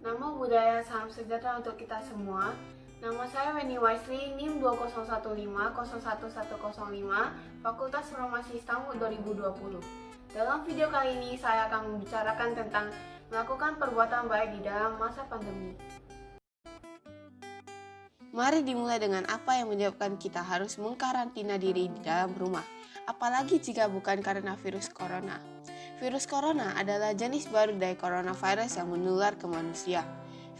Namo Buddhaya, salam sejahtera untuk kita semua. Nama saya Weni Wisely, NIM 201501105, Fakultas Farmasi Istanbul 2020. Dalam video kali ini, saya akan membicarakan tentang melakukan perbuatan baik di dalam masa pandemi. Mari dimulai dengan apa yang menyebabkan kita harus mengkarantina diri di dalam rumah, apalagi jika bukan karena virus corona. Virus corona adalah jenis baru dari coronavirus yang menular ke manusia.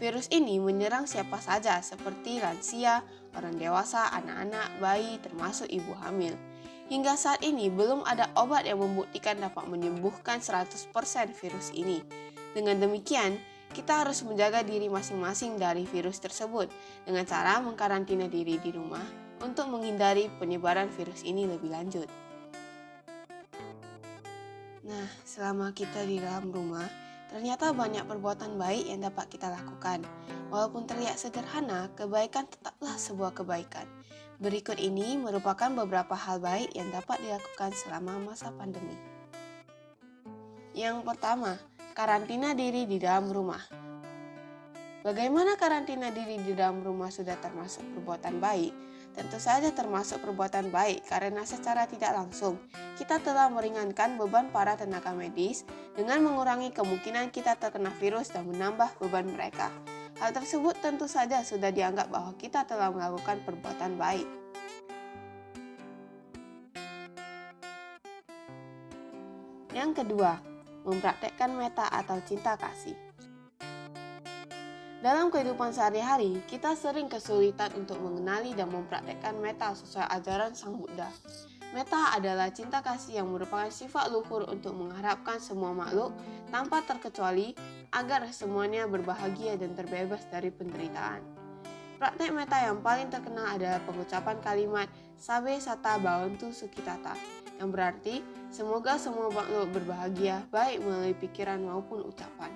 Virus ini menyerang siapa saja seperti lansia, orang dewasa, anak-anak, bayi, termasuk ibu hamil. Hingga saat ini belum ada obat yang membuktikan dapat menyembuhkan 100% virus ini. Dengan demikian, kita harus menjaga diri masing-masing dari virus tersebut dengan cara mengkarantina diri di rumah untuk menghindari penyebaran virus ini lebih lanjut. Nah, selama kita di dalam rumah, ternyata banyak perbuatan baik yang dapat kita lakukan. Walaupun terlihat sederhana, kebaikan tetaplah sebuah kebaikan. Berikut ini merupakan beberapa hal baik yang dapat dilakukan selama masa pandemi. Yang pertama, karantina diri di dalam rumah. Bagaimana karantina diri di dalam rumah sudah termasuk perbuatan baik? Tentu saja termasuk perbuatan baik karena secara tidak langsung kita telah meringankan beban para tenaga medis dengan mengurangi kemungkinan kita terkena virus dan menambah beban mereka. Hal tersebut tentu saja sudah dianggap bahwa kita telah melakukan perbuatan baik. Yang kedua, mempraktekkan metta atau cinta kasih. Dalam kehidupan sehari-hari, kita sering kesulitan untuk mengenali dan mempraktekkan metta sesuai ajaran Sang Buddha. Metta adalah cinta kasih yang merupakan sifat luhur untuk mengharapkan semua makhluk tanpa terkecuali agar semuanya berbahagia dan terbebas dari penderitaan. Praktek metta yang paling terkenal adalah pengucapan kalimat Sabbe Satta Bhavantu Sukhita, yang berarti semoga semua makhluk berbahagia baik melalui pikiran maupun ucapan.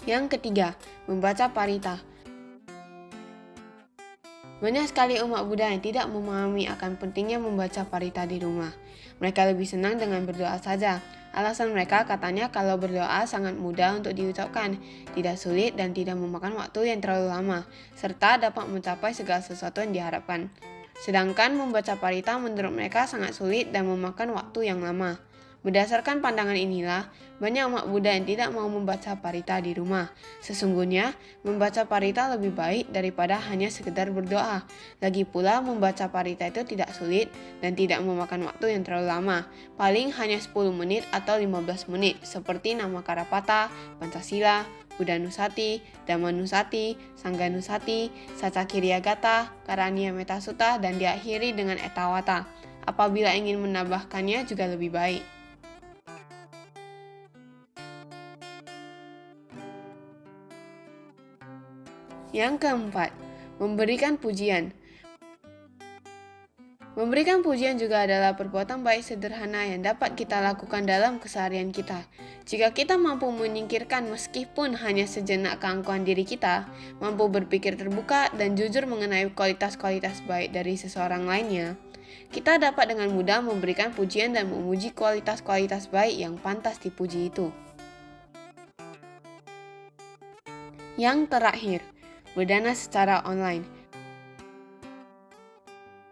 Yang ketiga, membaca parita. Banyak sekali umat Buddha yang tidak memahami akan pentingnya membaca parita di rumah. Mereka lebih senang dengan berdoa saja. Alasan mereka katanya kalau berdoa sangat mudah untuk diucapkan, tidak sulit dan tidak memakan waktu yang terlalu lama, serta dapat mencapai segala sesuatu yang diharapkan. Sedangkan membaca parita menurut mereka sangat sulit dan memakan waktu yang lama. Berdasarkan pandangan inilah, banyak umat Buddha yang tidak mau membaca parita di rumah. Sesungguhnya, membaca parita lebih baik daripada hanya sekedar berdoa. Lagi pula, membaca parita itu tidak sulit dan tidak memakan waktu yang terlalu lama. Paling hanya 10 menit atau 15 menit, seperti nama Karapata, Pancasila, Buddha Nusati, Dhamma Nusati, Sangha Nusati, Saca Kiryagata, Karaniya Metta Sutta, dan diakhiri dengan Etawata. Apabila ingin menambahkannya juga lebih baik. Yang keempat, memberikan pujian. Memberikan pujian juga adalah perbuatan baik sederhana yang dapat kita lakukan dalam keseharian kita. Jika kita mampu menyingkirkan meskipun hanya sejenak keangkuhan diri kita, mampu berpikir terbuka dan jujur mengenai kualitas-kualitas baik dari seseorang lainnya, kita dapat dengan mudah memberikan pujian dan memuji kualitas-kualitas baik yang pantas dipuji itu. Yang terakhir, berdana secara online.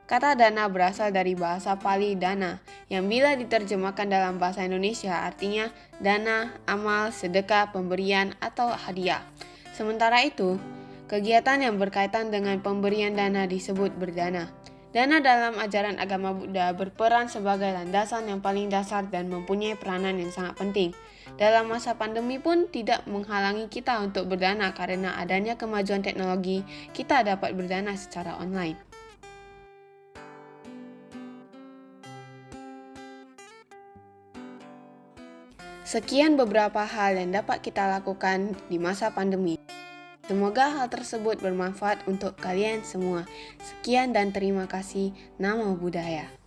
Kata dana berasal dari bahasa Pali dana, yang bila diterjemahkan dalam bahasa Indonesia artinya dana, amal, sedekah, pemberian, atau hadiah. Sementara itu, kegiatan yang berkaitan dengan pemberian dana disebut berdana. Dana dalam ajaran agama Buddha berperan sebagai landasan yang paling dasar dan mempunyai peranan yang sangat penting. Dalam masa pandemi pun tidak menghalangi kita untuk berdana karena adanya kemajuan teknologi, kita dapat berdana secara online. Sekian beberapa hal yang dapat kita lakukan di masa pandemi. Semoga hal tersebut bermanfaat untuk kalian semua. Sekian dan terima kasih. Namo Buddhaya.